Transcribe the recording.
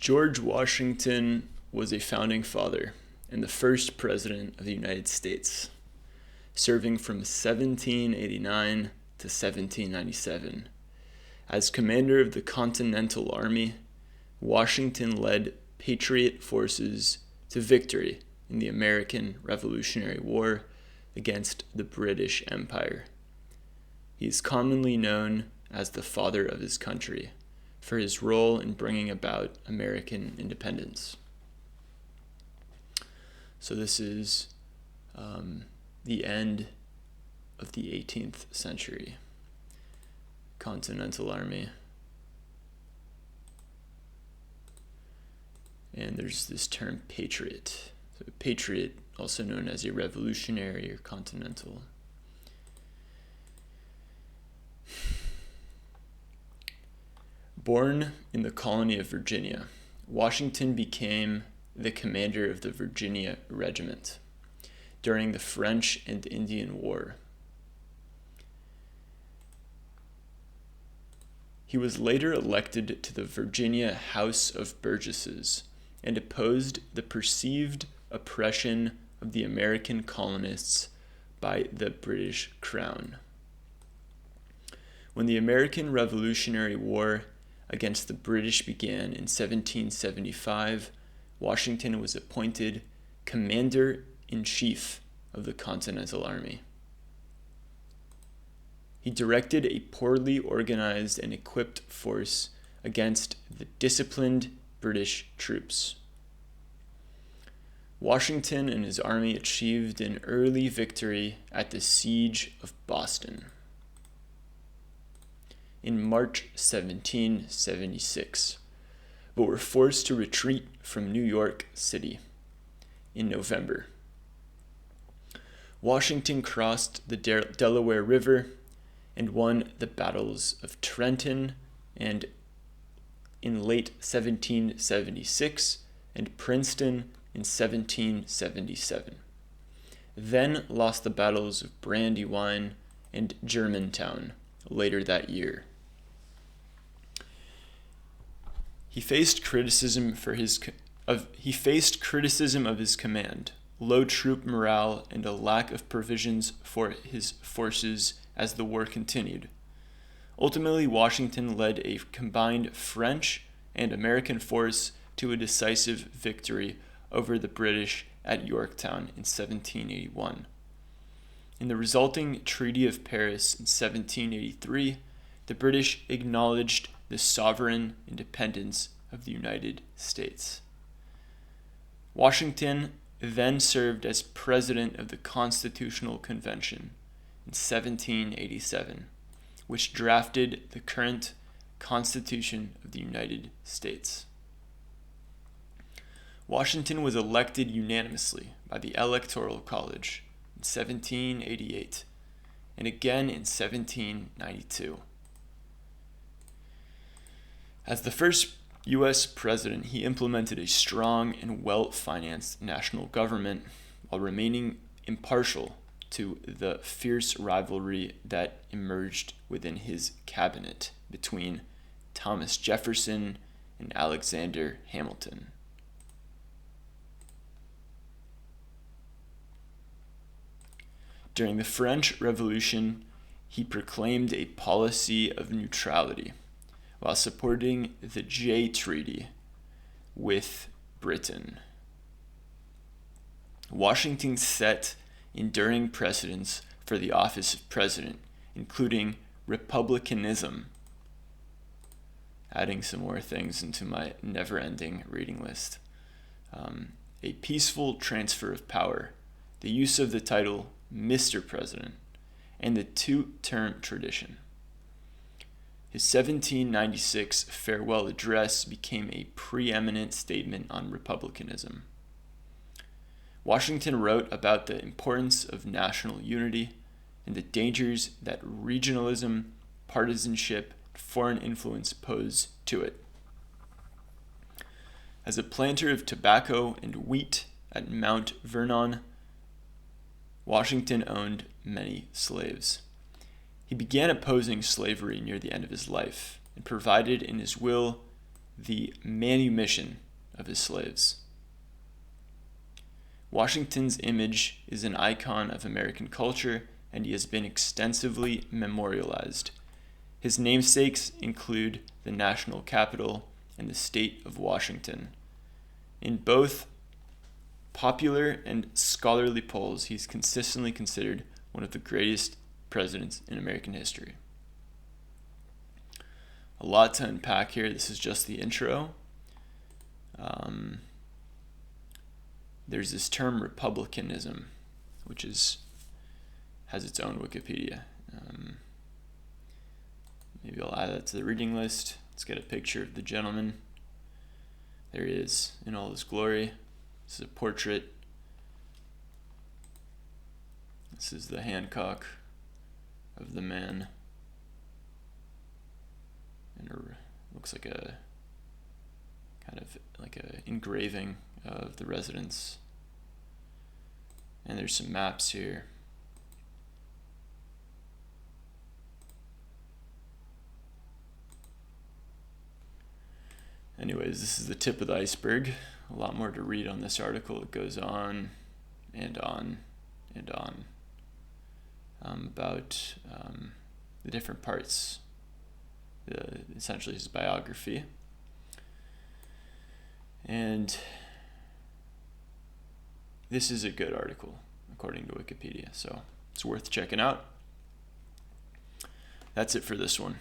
George Washington was a founding father and the first president of the United States, serving from 1789 to 1797. As commander of the Continental Army, Washington led Patriot forces to victory in the American Revolutionary War against the British Empire. He is commonly known as the father of his country for his role in bringing about American independence. So this is the end of the 18th century. Continental Army. And there's this term Patriot. So Patriot, also known as a revolutionary or continental. Born in the colony of Virginia, Washington became the commander of the Virginia Regiment during the French and Indian War. He was later elected to the Virginia House of Burgesses and opposed the perceived oppression of the American colonists by the British Crown. When the American Revolutionary War against the British began in 1775, Washington was appointed Commander-in-Chief of the Continental Army. He directed a poorly organized and equipped force against the disciplined British troops. Washington and his army achieved an early victory at the Siege of Boston in March 1776, but were forced to retreat from New York City in November. Washington crossed the Delaware River and won the battles of Trenton and in late 1776 and Princeton in 1777. Then lost the battles of Brandywine and Germantown later that year. He faced criticism of his command, low troop morale, and a lack of provisions for his forces as the war continued. Ultimately, Washington led a combined French and American force to a decisive victory over the British at Yorktown in 1781. In the resulting Treaty of Paris in 1783, the British acknowledged the sovereign independence of the United States. Washington then served as president of the Constitutional Convention in 1787, which drafted the current Constitution of the United States. Washington was elected unanimously by the Electoral College in 1788 and again in 1792. As the first U.S. president, he implemented a strong and well-financed national government while remaining impartial to the fierce rivalry that emerged within his cabinet between Thomas Jefferson and Alexander Hamilton. During the French Revolution, he proclaimed a policy of neutrality while supporting the Jay Treaty with Britain. Washington set enduring precedents for the office of president, including republicanism, adding some more things into my never-ending reading list, a peaceful transfer of power, the use of the title Mr. President, and the two-term tradition. His 1796 farewell address became a preeminent statement on republicanism. Washington wrote about the importance of national unity and the dangers that regionalism, partisanship, and foreign influence pose to it. As a planter of tobacco and wheat at Mount Vernon, Washington owned many slaves. He began opposing slavery near the end of his life and provided in his will the manumission of his slaves. Washington's image is an icon of American culture, and he has been extensively memorialized. His namesakes include the national capital and the state of Washington. In both popular and scholarly polls, he's consistently considered one of the greatest presidents in American history. A lot to unpack here. This is just the intro. There's this term republicanism, which has its own Wikipedia. Maybe I'll add that to the reading list. Let's get a picture of the gentleman. There he is in all his glory. This is a portrait. This is the Hancock of the man. And it looks like a kind of like a engraving of the residence. And there's some maps here. Anyways, this is the tip of the iceberg. A lot more to read on this article. It goes on and on and on about the different parts, essentially his biography. And this is a good article, according to Wikipedia, so it's worth checking out. That's it for this one.